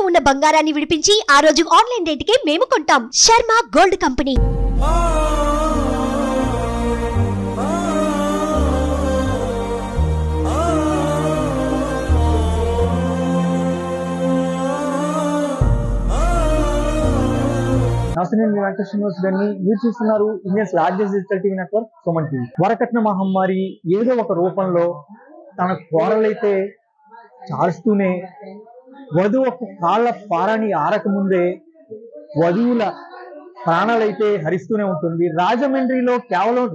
ఉన్న బంగారాన్ని విడిపించి ఆ రోజు ఆన్లైన్ రేటుకే మేము కొంటాం. Sharma gold company. నేను వెంకటేశ్వరని మీరు చూస్తున్నారు Indians largest digital TV network Suman TV. వరకట్న మహమ్మారి ఏదో ఒక రూపంలో తన కోరలైతే చారుస్తూనే వధువు కాళ్ళ పారాని ఆరకముందే వధువుల ప్రాణాలైతే హరిస్తూనే ఉంటుంది. రాజమండ్రిలో కేవలం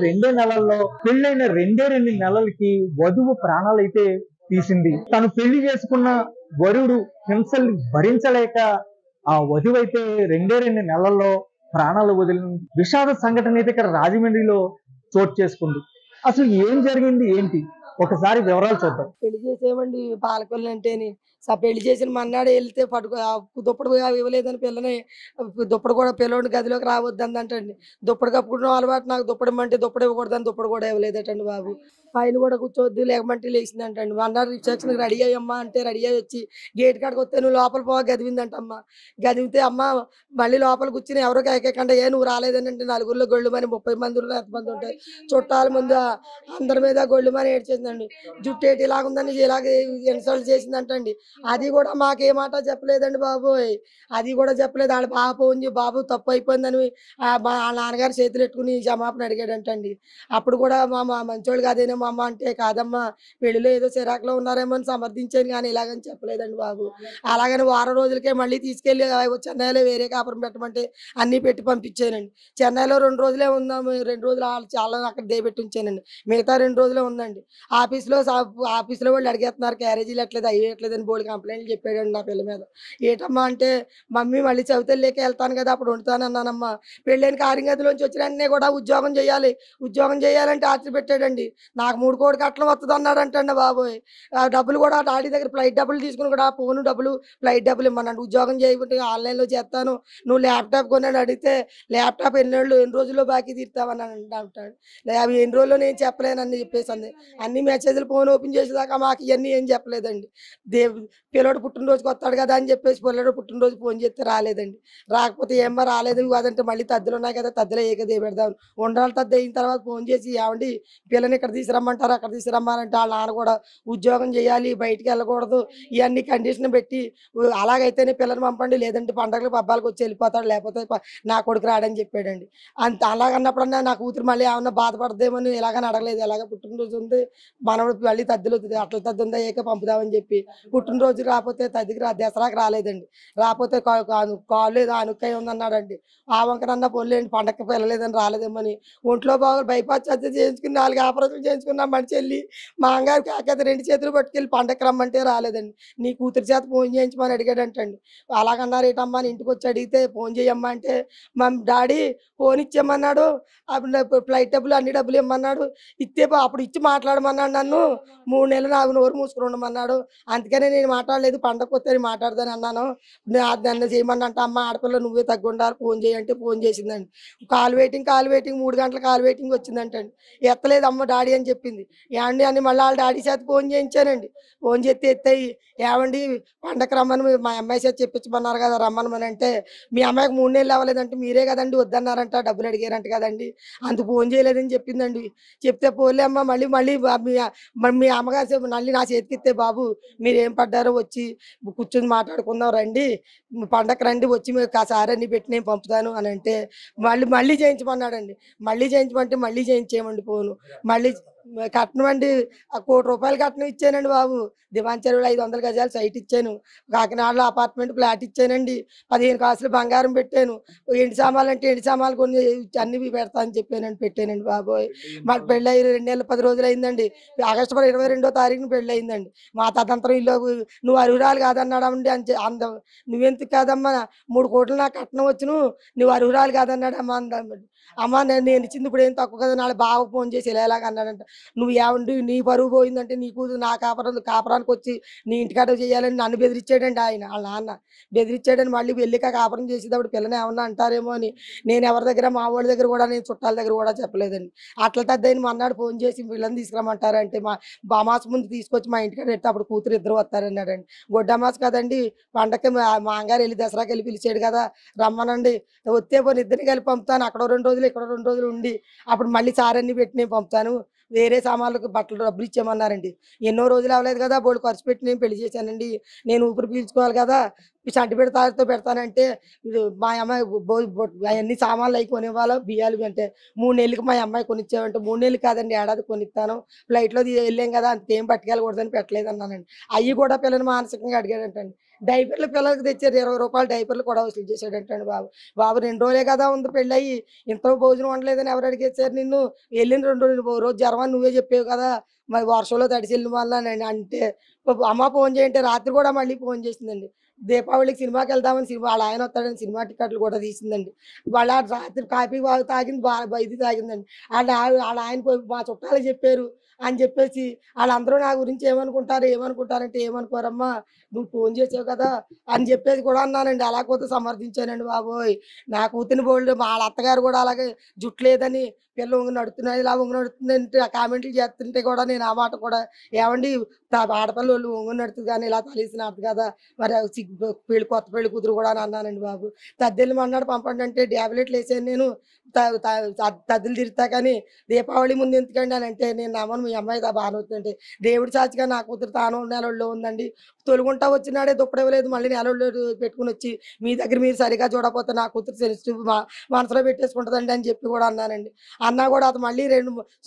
రెండే నెలల్లో పెళ్ళైన రెండు నెలలకి వధువు ప్రాణాలైతే తీసింది. తను పెళ్లి చేసుకున్న వరుడు హింసల్ని భరించలేక ఆ వధువు అయితే రెండు నెలల్లో ప్రాణాలు వదిలిన విషాద సంఘటన అయితే ఇక్కడ రాజమండ్రిలో చోటు చేసుకుంది. అసలు ఏం జరిగింది ఏంటి ఒకసారి వివరాలు చూద్దాం. పెళ్లి చేసేమండి పాలకొల్లు అంటేని పెళ్లి చేసిన మన్నాడు వెళ్తే దుప్పటి ఇవ్వలేదని పిల్లని దుప్పటి కూడా పిల్లవాడిని గదిలోకి రావద్దని అంటండి. దుప్పటి కప్పుకున్న అలవాటు నాకు దుప్పటి ఇవ్వమంటే దుప్పటి ఇవ్వకూడదని దుప్పటి కూడా ఇవ్వలేదటండి బాబు. ఆయన కూడా కూర్చోవద్దు లేకమంటే లేచిందంటండి. అన్నారు రిసెప్షన్కి రెడీ అయ్యమ్మా అంటే రెడీ అయ్యి వచ్చి గేట్ కాడికి వస్తే నువ్వు లోపల పోగా గదివిందంటమ్మ. గదివితే అమ్మ మళ్ళీ లోపల కూర్చుని ఎవరో కేకంటే నువ్వు రాలేదని అంటే నలుగురిలో గొళ్ళు మని 30 మందిలో ఎంతమంది ఉంటాయి చుట్టాల ముందు అందరి మీద గొళ్ళు మని ఏడ్చేసిందండి. జుట్టు ఏటి ఇలాగ ఉందని ఇలాగ ఇన్సల్ట్ చేసిందంటండి. అది కూడా మాకే మాట చెప్పలేదండి బాబోయ్. అది కూడా చెప్పలేదు. వాళ్ళ బాబు ఫోన్ చేసి బాబు తప్పు అయిపోయిందని వాళ్ళ నాన్నగారు చేతులు పెట్టుకుని క్షమాపణ అడిగాడంటండి. అప్పుడు కూడా మా మంచోళ్ళు కాదేమో అమ్మ అంటే కాదమ్మా పెళ్లిలో ఏదో చిరాకులో ఉన్నారేమో అని సమర్థించాను కానీ ఇలాగని చెప్పలేదండి బాబు. అలాగని వారం రోజులకే మళ్ళీ తీసుకెళ్ళి చెన్నైలో వేరే కాపురం పెట్టమంటే అన్నీ పెట్టి పంపించానండి. చెన్నైలో 2 రోజులే ఉందాము. 2 రోజులు చాలా అక్కడ దేపెట్టి ఉంచానండి. మిగతా 2 రోజులే ఉందండి. ఆఫీస్లో వాళ్ళు అడిగేస్తున్నారు క్యారేజీలు ఎట్లేదు అయ్యేట్లేదని బోర్డు కంప్లైంట్లు చెప్పాడండి నా పిల్ల మీద. ఏటమ్మా అంటే మమ్మీ మళ్ళీ చవితల్లేకే వెళ్తాను కదా అప్పుడు వండుతానన్నానమ్మా. పెళ్ళైన కారింగదిలోంచి వచ్చిన వెంటనే కూడా ఉద్యోగం చేయాలంటే ఆర్డర్ పెట్టాడండి. నాకు 3 కోడి కట్నం వస్తుంది అన్నాడంటండి బాబోయ్. డబ్బులు కూడా డాడీ దగ్గర ఫ్లైట్ డబ్బులు తీసుకుని కూడా ఫోను డబ్బులు ఫ్లైట్ డబ్బులు ఇమ్మన్నాడు. ఉద్యోగం చేయబట్టి ఆన్లైన్లో చేస్తాను నువ్వు ల్యాప్టాప్ కొన్నాను అడిగితే ల్యాప్టాప్ ఎన్ని రోజుల్లో బాకీ తీరుతావని అంటాడు. అవి ఎన్ని రోజుల్లో నేను చెప్పలేనని చెప్పేసి అన్ని మెసేజ్లు ఫోన్ ఓపెన్ చేసేదాకా మాకు ఇవన్నీ ఏం చెప్పలేదండి. పిల్లడు పుట్టినరోజుకి వస్తాడు కదా అని చెప్పేసి పిల్లడు పుట్టినరోజు ఫోన్ చేస్తే రాలేదండి. రాకపోతే ఏమో రాలేదు అదంటే మళ్ళీ తద్దులు ఉన్నాయి కదా తద్దులో ఏకదే పెడదాం ఉండాలి. తద్దు అయిన తర్వాత ఫోన్ చేసి ఏమండి పిల్లని ఇక్కడ తీసుకురమ్మంటారు అక్కడ తీసుకురమ్మాలంటే వాళ్ళ నాన్న కూడా ఉద్యోగం చేయాలి బయటికి వెళ్ళకూడదు ఇవన్నీ కండిషన్ పెట్టి అలాగైతేనే పిల్లని పంపండి లేదంటే పండగలు పబ్బాలకు వచ్చి వెళ్ళిపోతాడు లేకపోతే నా కొడుకు రాడని చెప్పాడండి. అలాగన్నప్పుడన్నా నా కూతురు మళ్ళీ ఏమన్నా బాధపడదేమని ఇలాగని అడగలేదు. ఎలాగ పుట్టినరోజు ఉంది మనవడు మళ్ళీ తద్దులు అట్ల తద్దు ఉందా ఏక పంపుదామని చెప్పి పుట్టినరోజు రాకపోతే తద్దికి దసరాకి రాలేదండి. రాకపోతే కాలు ఏదో అనుక్కయ్య ఉందన్నాడండి. ఆ వంకనన్నా పొల్లేండి పండగకి వెళ్ళలేదని రాలేదేమని ఒంట్లో బాగా బైపాస్ సర్జరీ చేయించుకుని 4 ఆపరేషన్లు చేయించుకున్నాం మనిషి వెళ్ళి మా అంగారు కాకపోతే 2 చేతులు పట్టుకెళ్ళి పండగకి రమ్మంటే రాలేదండి. నీ కూతురు చేత ఫోన్ చేయించమని అడిగాడంటండి. అలాగన్నారు ఏంటమ్మా అని ఇంటికి వచ్చి అడిగితే ఫోన్ చేయమ్మా అంటే మా డాడీ ఫోన్ ఇచ్చేయమన్నాడు ఫ్లైట్ డబ్బులు అన్ని డబ్బులు ఇమ్మన్నాడు. అప్పుడు ఇచ్చి మాట్లాడమన్నాడు. నన్ను 3 నెలలు నాకు నోరు మూసుకుని ఉండమన్నాడు. అందుకనే నేను మాట్లాడలేదు పండగ వస్తే మాట్లాడదని అన్నాను. నన్ను చేయమన్నంట అమ్మ ఆడపిల్ల నువ్వే తగ్గుండాలి ఫోన్ చేయంటే ఫోన్ చేసిందండి. కాల్ వెయిటింగ్ 3 గంటల కాల్ వెయిటింగ్ వచ్చిందంటండి. ఎత్తలేదు అమ్మ డాడీ అని చెప్పింది. ఏమండి అని మళ్ళీ వాళ్ళ డాడీ చేత ఫోన్ చేయించానండి. ఫోన్ చేస్తే ఎత్తాయి ఏమండి పండగ రమ్మని మా అమ్మాయి చేత చెప్పించమన్నారు కదా రమ్మని అంటే మీ అమ్మాయికి 3 నెలలు అవ్వలేదంటే మీరే కదండి వద్దన్నారంట డబ్బులు అడిగారంట కదండి అందుకు ఫోన్ చేయలేదని చెప్పిందండి. చెప్తే పోలే అమ్మ మళ్ళీ మీ అమ్మగారు మళ్ళీ నా చేతికి ఇస్తే బాబు మీరేం పడ్డారో వచ్చి కూర్చొని మాట్లాడుకుందాం రండి పండగ రండి వచ్చి మీరు కాసారి అన్ని పెట్టి నేను పంపుతాను అని అంటే మళ్ళీ చేయించమన్నాడండి. మళ్ళీ చేయించమంటే మళ్ళీ చేయించేయమండి ఫోను. మళ్ళీ కట్నం అండి ₹1 కోటి కట్నం ఇచ్చానండి బాబు. దివాన్ చెరువులో 500 గజాలు సైట్ ఇచ్చాను. కాకినాడలో అపార్ట్మెంట్ ఫ్లాట్ ఇచ్చానండి. 15 కాసులు బంగారం పెట్టాను. ఎండి సామాన్లు అంటే ఎండి సామాన్లు కొన్ని అన్ని పెడతా అని చెప్పానండి పెట్టానండి బాబోయ్. మాకు పెళ్ళి 2 నెలలు 10 రోజులు అయిందండి. ఆగస్టు 22వ తారీఖున పెళ్ళి అయిందండి. మా తదంతరం ఇల్లు నువ్వు అర్హురాలు కాదన్నాడమండి అందం నువ్వెందుకు కాదమ్మా 3 కోట్లు నాకు కట్నం వచ్చును నువ్వు అర్హురాలు కాదన్నాడు అమ్మ అందమండి. అమ్మ నేను ఇచ్చింది ఇప్పుడు ఏం తక్కువ కదా నాడు బాగా ఫోన్ చేసి ఇలాగ అన్నాడంట. నువ్వు ఏమండి నీ పరువు పోయిందంటే నీ కూతురు నా కాపురానికి వచ్చి నీ ఇంటికాడ చేయాలని నన్ను బెదిరించాడండి ఆయన వాళ్ళ నాన్న బెదిరించాడని మళ్ళీ వెళ్ళిక కాపురం చేసేటప్పుడు పిల్లని ఏమన్నా అంటారేమో అని నేను ఎవరి దగ్గర మా వాళ్ళ దగ్గర కూడా నేను చుట్టాల దగ్గర కూడా చెప్పలేదండి. అట్లా తద్దని మన్నాడు ఫోన్ చేసి పిల్లని తీసుకురమ్మంటారంటే మా అమాస ముందు తీసుకొచ్చి మా ఇంటికాడ పెడితే అప్పుడు కూతురు ఇద్దరు వస్తారన్నాడండి. గొడ్డమాస కదండి పండగకి మా మాంగారు వెళ్ళి దసరాకి వెళ్ళి పిలిచాడు కదా రమ్మనండి వస్తే పోనీ ఇద్దరిని కలిపి పంపుతాను అక్కడ 2 రోజులు ఇక్కడ 2 రోజులు ఉండి అప్పుడు మళ్ళీ సారన్ని పెట్టి నేను పంపుతాను వేరే సామాన్లకు బట్టలు డబ్బులు ఇచ్చామన్నారండి. ఎన్నో రోజులు అవ్వలేదు కదా బోళ్ళు ఖర్చు పెట్టి నేను పెళ్లి చేశానండి నేను ఊపిరి పీల్చుకోవాలి కదా చంటి పెడతాతో పెడతానంటే మా అమ్మాయి అవన్నీ సామాన్లు అవి కొనివ్వాలో బియ్యాలు అంటే 3 నెలలకి మా అమ్మాయి కొనిచ్చామంటే 3 నెలలు కాదండి ఏడాది కొనిస్తాను ఫ్లైట్లో వెళ్ళాం కదా అంతేం పట్టుకెళ్ళకూడదని పెట్టలేదు అన్నానండి. అవి కూడా పిల్లలు మానసికంగా అడిగాడంటండి. డైపర్లు పిల్లలకి తెచ్చారు 20 రూపాయలు డైపర్లు కూడా వసూలు చేశాడంటండి. బాబు 2 రోజులే కదా ఉంది పెళ్ళయి ఇంత భోజనం వండలేదని ఎవరు అడిగేసారు నిన్ను వెళ్ళిన 2 రోజు జరమని నువ్వే చెప్పావు కదా మరి వర్షంలో తడిచెళ్ళిన వల్ల అంటే అమ్మ ఫోన్ చేయంటే రాత్రి కూడా మళ్ళీ ఫోన్ చేసిందండి. దీపావళికి సినిమాకి వెళ్దామని సినిమా వాళ్ళ ఆయన వస్తాడని సినిమా టికెట్లు కూడా తీసిందండి. వాళ్ళ రాత్రి కాఫీ తాగింది ఇది తాగిందండి. వాళ్ళ ఆయన మా చుట్టాలు చెప్పారు అని చెప్పేసి వాళ్ళందరూ నా గురించి ఏమనుకుంటారంటే ఏమనుకోరమ్మా నువ్వు ఫోన్ చేసావు కదా అని చెప్పేసి కూడా అన్నానండి. అలా కొత్త సమర్థించానండి బాబోయ్. నా కూతుని బోల్డ్ వాళ్ళ అత్తగారు కూడా అలాగే జుట్టు లేదని పిల్ల ఉంగి నడుతున్నాయి ఇలా ఉంగి నడుతుందంటే కామెంట్లు చేస్తుంటే కూడా నేను ఆ మాట కూడా ఏమండి ఆడపిల్ల వాళ్ళు ఉంగి నడుతుంది కానీ ఇలా తలేసి నడుతుంది కదా మరి కొత్త పెళ్లి కూతురు కూడా అని అన్నానండి బాబు. తద్దెళ్ళు మన్నాడు పంపండి అంటే ట్యాబ్లెట్లు వేసాను నేను తద్దులు తిరుగుతా కానీ దీపావళి ముందు ఎందుకండి అని అంటే నేను నమ్మను మీ అమ్మాయి బాగానే అవుతుందంటే దేవుడి సాక్షిగా నా కూతురు తాను నెలల్లో ఉందండి తొలుగుంటా వచ్చినాడే దుప్పడవలేదు మళ్ళీ నెలల్లో పెట్టుకుని వచ్చి మీ దగ్గర మీరు సరిగా చూడకపోతే నా కూతురు సెన్సిటివ్ మనసులో పెట్టేసుకుంటుందండి అని చెప్పి కూడా అన్నానండి. అన్నా కూడా అది మళ్ళీ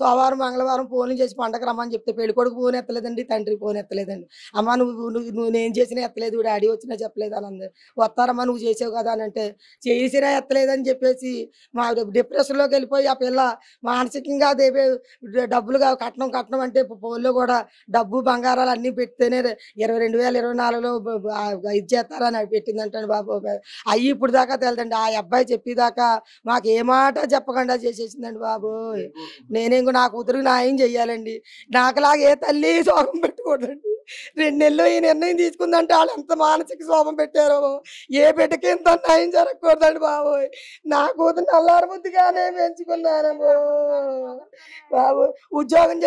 సోమవారం మంగళవారం ఫోన్లు చేసి పండగ రమ్మని చెప్తే పెళ్లి కొడుకు ఫోన్ ఎత్తలేదండి తండ్రి ఫోన్ ఎత్తలేదండి. అమ్మ నువ్వు నేను చేసినా ఎత్తలేదు డాడీ వచ్చినా చెప్పలేదు అని అంది. వస్తారమ్మా నువ్వు చేసావు కదా అని అంటే చేసినా ఎత్తలేదని చెప్పేసి మా డిప్రెషన్లోకి వెళ్ళిపోయి ఆ పిల్ల మానసికంగా డబ్బులుగా కట్నం అంటే ఫోన్లో కూడా డబ్బు బంగారాలు అన్నీ పెడితేనే 2024లో ఇది చేస్తారని పెట్టిందంటండి బాబు. అవి ఇప్పుడు దాకా తెలదండి. ఆ అబ్బాయి చెప్పేదాకా మాకు ఏ మాట చెప్పకుండా చేసేసిందండి బాబు. నేనేం నా కూతురికి న్యాయం చెయ్యాలండి. నాకులాగా ఏ తల్లి శోభం పెట్టుకోదండి. 2 నెలలు ఈ నిర్ణయం తీసుకుందంటే వాళ్ళు ఎంత మానసిక శోభం పెట్టారో ఏ బిడ్డకి ఎంత న్యాయం జరగకూడదండి బాబోయ్. నా కూతురు అల్లారు ముద్దుగానే పెంచుకున్నానమ్మో బాబు. ఉద్యోగం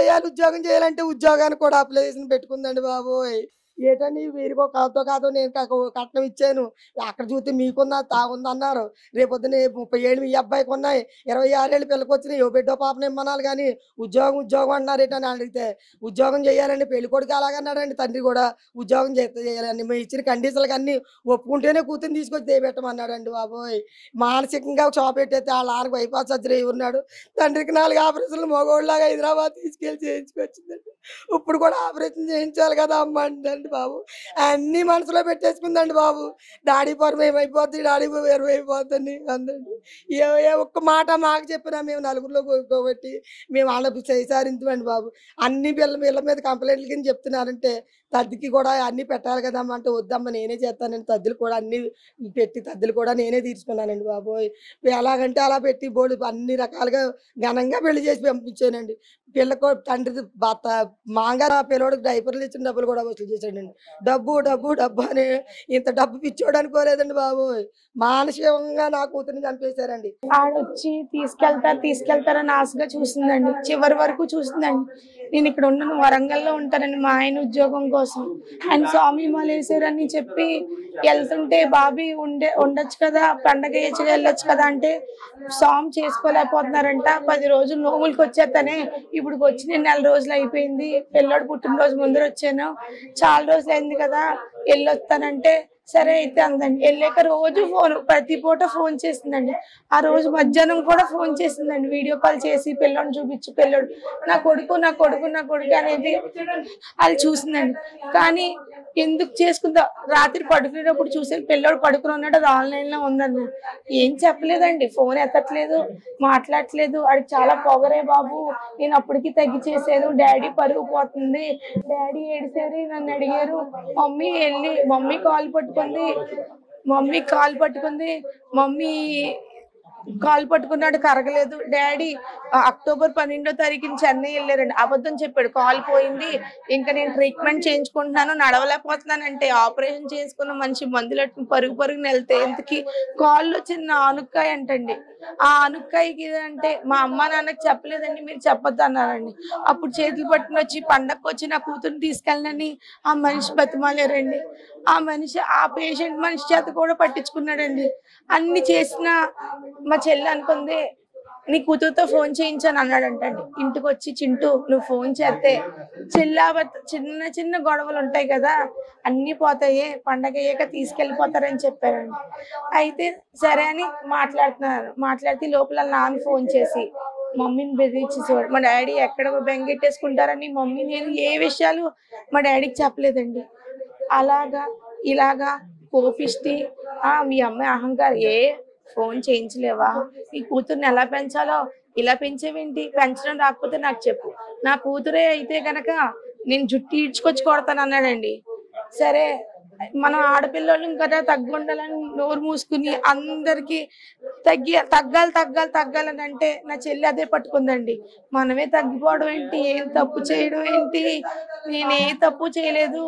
చేయాలంటే ఉద్యోగానికి కూడా అప్లికేషన్ పెట్టుకుందండి బాబోయ్. ఏటండి వీరికో కాదో నేను కట్నం ఇచ్చాను అక్కడ చూస్తే మీకున్నా తాగుంది అన్నారు. రేపొద్దున 30 ఏళ్ళు మీ అబ్బాయికి ఉన్నాయి 26 ఏళ్ళు పిల్లకి వచ్చినాయి ఓ బిడ్డో పాపను ఇమ్మనాలి కానీ ఉద్యోగం అన్నారు ఏంటని అడిగితే ఉద్యోగం చేయాలండి పెళ్లి కొడుకు అలాగన్నాడండి. తండ్రి కూడా ఉద్యోగం చేయాలండి మేము ఇచ్చిన కండిషన్లకు అన్ని ఒప్పుకుంటేనే కూతురు తీసుకొచ్చి దేయబెట్టమన్నాడండి బాబోయ్. మానసికంగా షాప్ పెట్టేస్తే వాళ్ళ నాన్నకు బైపాస్ సర్జరీ ఉన్నాడు. తండ్రికి 4 ఆపరేషన్లు మగోళ్ళలాగా హైదరాబాద్ తీసుకెళ్ళి చేయించుకొచ్చిందండి. ఇప్పుడు కూడా ఆపరేషన్ చేయించాలి కదా అమ్మ అండి బాబు. అన్ని మనసులో పెట్టేసుకుందండి బాబు. డాడీ పరువు ఏమైపోద్ది డాడీ ఏమైపోతుంది అందండి. ఏ ఒక్క మాట మాకు చెప్పినా మేము నలుగురిలో కోబట్టి మేము వాళ్ళ చేసారించమండి బాబు. అన్ని పిల్ల మీద కంప్లైంట్లు కింద చెప్తున్నారంటే తద్దికి కూడా అన్ని పెట్టాలి కదమ్మా అంటే వద్దమ్మ నేనే చేస్తానండి. తద్దులు కూడా అన్ని పెట్టి తద్దులు కూడా నేనే తీర్చుకున్నానండి బాబోయ్. ఎలాగంటే అలా పెట్టి బోర్డు అన్ని రకాలుగా ఘనంగా పెళ్లి చేసి పంపించానండి. పిల్లకు తండ్రి భర్త మాంగారు పిల్లడికి డైపర్లు ఇచ్చిన డబ్బులు కూడా వసూలు చేశాడండి. డబ్బు అని ఇంత డబ్బు పిచ్చోడు అనుకోలేదండి బాబోయ్. మానసికంగా నా కూతురిని చంపేశారండి. ఆడొచ్చి తీసుకెళ్తారని ఆశగా చూసిందండి. చివరి వరకు చూసిందండి. నేను ఇక్కడ ఉన్నాను వరంగల్లో ఉంటానండి మా ఆయన ఉద్యోగం కోసం. ఆయన స్వామి మాలేసారని చెప్పి వెళ్తుంటే బాబీ ఉండొచ్చు కదా పండగ ఏచుగా వెళ్ళొచ్చు కదా అంటే స్వామి చేసుకోలేకపోతున్నారంట. 10 రోజులు నోములకి వచ్చేస్తానే ఇప్పుడు వచ్చి నేను 4 రోజులు అయిపోయింది. పిల్లోడు పుట్టినరోజు ముందర వచ్చాను చాలా రోజులు అయింది కదా వెళ్ళొస్తానంటే సరే అయితే అందండి. వెళ్ళాక రోజు ప్రతి పూట ఫోన్ చేసిందండి. ఆ రోజు మధ్యాహ్నం కూడా ఫోన్ చేసిందండి. వీడియో కాల్ చేసి పిల్లోడిని చూపించి పిల్లోడు నా కొడుకు అనేది అది చూసిందండి. కానీ ఎందుకు చేసుకుందా రాత్రి పడుకునేటప్పుడు చూసే పిల్లోడు పడుకుని ఉన్నాడు అది ఆన్లైన్లో ఉందన్న ఏం చెప్పలేదండి. ఫోన్ ఎత్తట్లేదు మాట్లాడట్లేదు. అది చాలా పొగరే బాబు నేను అప్పటికి తగ్గి చేసాను. డాడీ పరుగు పోతుంది డాడీ ఏడిసారు నన్ను అడిగారు. మమ్మీ కాల్ పట్టుకుంది మమ్మీ కాలు పట్టుకున్నాడు, కరగలేదు. డాడీ అక్టోబర్ 12వ తారీఖున చెన్నై వెళ్ళారండి. అబద్ధం చెప్పాడు, కాలు పోయింది, ఇంకా నేను ట్రీట్మెంట్ చేయించుకుంటున్నాను, నడవలేకపోతున్నాను అంటే ఆపరేషన్ చేసుకున్న మనిషి మందులు పరుగు పరుగుని వెళ్తే ఇంతకి కాల్లో చిన్న ఆనుక్కాయ అంటండి. ఆ ఆనుక్కాయకి అంటే మా అమ్మ నాన్నకి చెప్పలేదండి, మీరు చెప్పొద్దు అన్నారండి. అప్పుడు చేతులు పట్టుకుని వచ్చి పండగకు వచ్చి నా కూతురుని తీసుకెళ్ళనని ఆ మనిషి బతిమాలారండి. ఆ మనిషి ఆ పేషెంట్ మనిషి చేత కూడా పట్టించుకున్నాడండి. అన్ని చేసిన మా చెల్లి అనుకుంది నీ కూతురుతో ఫోన్ చేయించాను అన్నాడంటండి. ఇంటికి వచ్చి చింటూ నువ్వు ఫోన్ చేస్తే చిన్న చిన్న గొడవలు ఉంటాయి కదా అన్ని పోతాయి, పండగ అయ్యాక తీసుకెళ్ళిపోతారని చెప్పారండి. అయితే సరే అని మాట్లాడితే లోపల నాన్న ఫోన్ చేసి మమ్మీని బెదిరించేసేవాడు. మా డాడీ ఎక్కడ బెంగెట్టేసుకుంటారని మమ్మీ నేను ఏ విషయాలు మా డాడీకి చెప్పలేదండి. అలాగా ఇలాగా కోపిష్టి మీ అమ్మాయి అహంకారం ఫోన్ చేయించలేవా, నీ కూతుర్ని ఎలా పెంచాలో ఇలా పెంచేవేంటి, పెంచడం రాకపోతే నాకు చెప్పు, నా కూతురే అయితే గనక నేను జుట్టు ఈడ్చుకొచ్చి కొడతాను అన్నాడండి. సరే మనం ఆడపిల్లలు కదా తగ్గుండాలని నోరు మూసుకుని అందరికి తగ్గాలని అంటే నా చెల్లి అదే పట్టుకుందండి. మనమే తగ్గిపోవడం ఏంటి, ఏం తప్పు చేయడం ఏంటి, నేనే తప్పు చేయలేదు,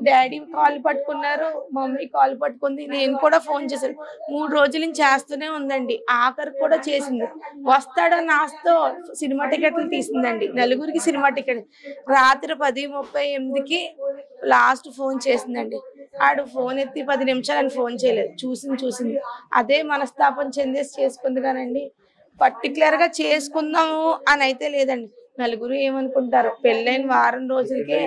డాడీ కాలు పట్టుకున్నారు, మమ్మీ కాలు పట్టుకుంది, నేను కూడా ఫోన్ చేశాను. 3 రోజుల నుంచి చేస్తూనే ఉందండి. ఆఖరి కూడా చేసింది. వస్తాడని ఆశతో సినిమా టికెట్లు తీసిందండి, నలుగురికి సినిమా టికెట్. రాత్రి 10:38కి లాస్ట్ ఫోన్ చేసిందండి. ఆడు ఫోన్ ఎత్తి 10 నిమిషాలని ఫోన్ చేయలేదు. చూసింది అదే మనస్తాపం చెందేసి చేసుకుంది కానండి పర్టికులర్ గా చేసుకుందాము అని అయితే లేదండి. నలుగురు ఏమనుకుంటారు, పెళ్ళైన వారం రోజులకే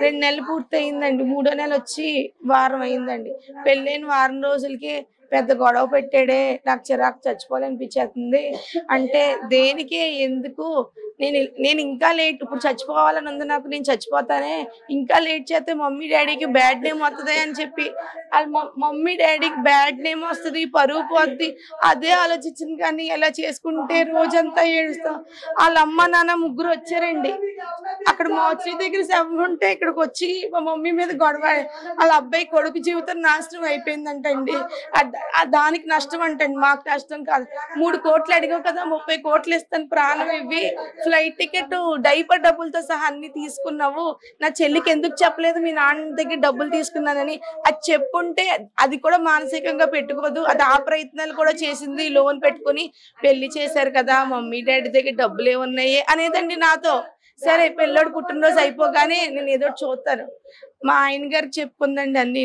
2 నెలలు పూర్తయిందండి, 3వ నెల వచ్చి వారం అయిందండి. పెళ్ళైన వారం రోజులకే పెద్ద గొడవ పెట్టాడే, నాకు చిరాకు చచ్చిపోవాలనిపించేస్తుంది అంటే దేనికి ఎందుకు, నేను ఇంకా లేట్, ఇప్పుడు చచ్చిపోవాలని ఉంది నాకు, నేను చచ్చిపోతానే, ఇంకా లేట్ చేస్తే మమ్మీ డాడీకి బ్యాడ్ నేమ్ వస్తుంది అని చెప్పి మమ్మీ డాడీకి బ్యాడ్ నేమ్ వస్తుంది, పరువు పోద్ది, అదే ఆలోచించింది. కానీ ఎలా చేసుకుంటే రోజంతా ఏడుస్తాం. వాళ్ళ అమ్మ నాన్న ముగ్గురు వచ్చారండి. అక్కడ మోచీ దగ్గర శవం ఉంటే ఇక్కడికి వచ్చి మా మమ్మీ మీద గొడవ. వాళ్ళ అబ్బాయి కొడుకు జీవితం నాశనం అయిపోయిందంటండి. దానికి నష్టం అంటండి, మాకు నష్టం కాదు. 3 కోట్లు అడిగావు కదా, 30 కోట్లు ఇస్తాను ప్రాణం ఇవ్వి, ఫ్లైట్ టికెట్ డైపర్ డబ్బులతో సహా అన్ని తీసుకున్నావు, నా చెల్లికి ఎందుకు చెప్పలేదు మీ నాన్న దగ్గర డబ్బులు తీసుకున్నానని. అది చెప్పుంటే అది కూడా మానసికంగా పెట్టుకోదు, అది ఆ ప్రయత్నాలు కూడా చేసింది, లోన్ పెట్టుకుని పెళ్లి చేశారు కదా, మమ్మీ డాడీ దగ్గర డబ్బులు ఏమున్నాయి అనేదండి నాతో. సరే పిల్లోడు పుట్టినరోజు అయిపోగానే నేను ఏదో చూస్తాను, మా ఆయన గారు చెప్పుకుందండి అన్ని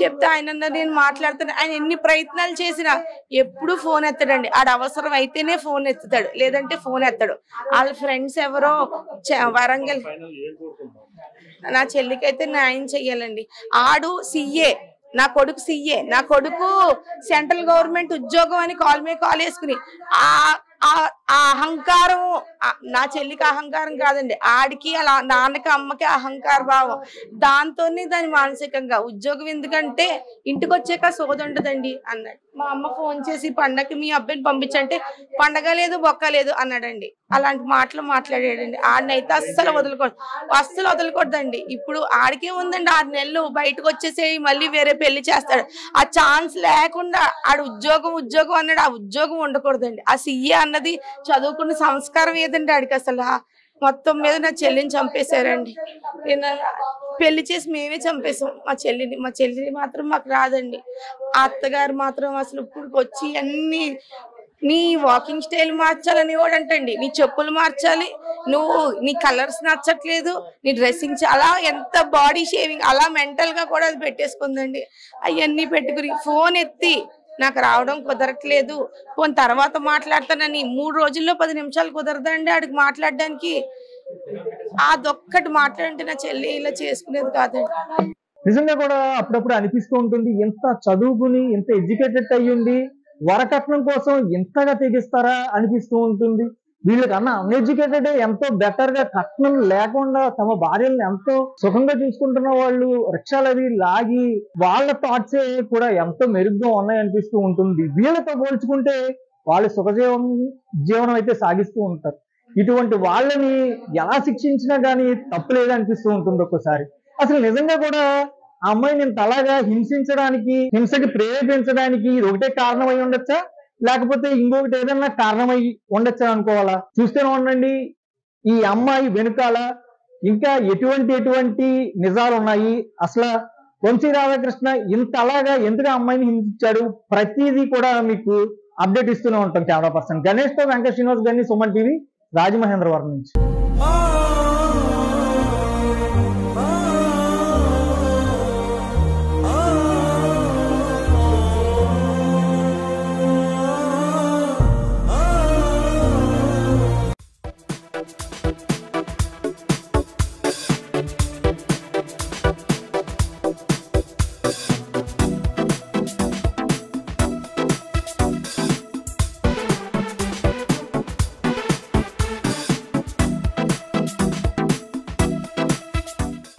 చెప్తే ఆయన నేను మాట్లాడుతాను. ఆయన ఎన్ని ప్రయత్నాలు చేసినా ఎప్పుడు ఫోన్ ఎత్తాడండి. ఆడ అవసరం అయితేనే ఫోన్ ఎత్తుతాడు, లేదంటే ఫోన్ ఎత్తాడు. వాళ్ళ ఫ్రెండ్స్ ఎవరో వరంగల్, నా చెల్లికైతే న్యాయం చెయ్యాలండి. ఆడు CA, నా కొడుకు CA, నా కొడుకు సెంట్రల్ గవర్నమెంట్ ఉద్యోగం అని కాల్ మీద కాల్ వేసుకుని ఆ అహంకారం, నా చెల్లికి అహంకారం కాదండి, ఆడికి అలా నాన్నకి అమ్మకి అహంకార భావం, దాంతోనే దాని మానసికంగా ఉద్యోగం ఎందుకంటే ఇంటికి వచ్చాక సోద ఉండదండి అన్నాడు. మా అమ్మ ఫోన్ చేసి పండగకి మీ అబ్బాయిని పంపించంటే పండగ లేదు బొక్క లేదు అన్నాడండి. అలాంటి మాటలు మాట్లాడాడండి. ఆడినైతే అస్సలు వదలకూడదండి. ఇప్పుడు ఆడికే ఉందండి 6 నెలలు, బయటకు వచ్చేసి మళ్ళీ వేరే పెళ్లి చేస్తాడు. ఆ ఛాన్స్ లేకుండా ఆడు ఉద్యోగం అన్నాడు, ఆ ఉద్యోగం ఉండకూడదండి. ఆ CA అన్నది చదువుకున్న సంస్కారం ఏదండి ఆడికి అసలు. మొత్తం మీద నా చెల్లిని చంపేశారండి. నేను పెళ్లి చేసి మేమే చంపేసాం మా చెల్లిని మాత్రం మాకు రాదండి. ఆ అత్తగారు మాత్రం అసలు ఇప్పుడు వచ్చి అన్ని నీ వాకింగ్ స్టైల్ మార్చాలని కూడా అంటండి, నీ చెప్పులు మార్చాలి, నువ్వు నీ కలర్స్ నచ్చట్లేదు, నీ డ్రెస్సింగ్ అలా, ఎంత బాడీ షేవింగ్ అలా మెంటల్ గా కూడా అది పెట్టేసుకుందండి. అవన్నీ పెట్టుకుని ఫోన్ ఎత్తి నాకు రావడం కుదరట్లేదు, ఫోన్ తర్వాత మాట్లాడతానని 3 రోజుల్లో 10 నిమిషాలు కుదరదండి ఆడికి మాట్లాడడానికి. అదొక్కటి మాట్లాడంటే నా చెల్లి ఇలా చేసుకునేది కాదండి. నిజంగా కూడా అప్పుడప్పుడు అనిపిస్తూ ఉంటుంది, ఎంత చదువుకుని ఎంత ఎడ్యుకేటెడ్ అయ్యింది వరకట్నం కోసం ఎంతగా తెగిస్తారా అనిపిస్తూ ఉంటుంది. వీళ్ళకన్నా అన్ఎడ్యుకేటెడ్ ఎంతో బెటర్ గా కట్నం లేకుండా తమ భార్యలను ఎంతో సుఖంగా చూసుకుంటున్న వాళ్ళు రిక్షాలు అవి లాగి వాళ్ళ థాట్సే కూడా ఎంతో మెరుగ్గా ఉన్నాయనిపిస్తూ ఉంటుంది. వీళ్ళతో పోల్చుకుంటే వాళ్ళు జీవనం అయితే సాగిస్తూ ఉంటారు. ఇటువంటి వాళ్ళని ఎలా శిక్షించినా కానీ తప్పు లేదనిపిస్తూ ఉంటుంది ఒక్కోసారి. అసలు నిజంగా కూడా ఆ అమ్మాయిని ఇంత అలాగా హింసించడానికి, హింసకి ప్రేరేపించడానికి ఇది ఒకటే కారణం అయి ఉండొచ్చా, లేకపోతే ఇంకొకటి ఏదైనా కారణమై ఉండొచ్చు అనుకోవాలా? చూస్తూనే ఉండండి, ఈ అమ్మాయి వెనుకాల ఇంకా ఎటువంటి నిజాలు ఉన్నాయి, అసలు వంశీ రాధాకృష్ణ ఇంత అలాగా ఎందుకు ఆ అమ్మాయిని హింసించాడు, ప్రతిదీ కూడా మీకు అప్డేట్ ఇస్తూనే ఉంటాం. కెమెరా పర్సన్ గణేష్ తో వెంకట శ్రీనివాస్ గారిని, సుమన్ టీవీ, రాజమహేంద్రవరం నుంచి.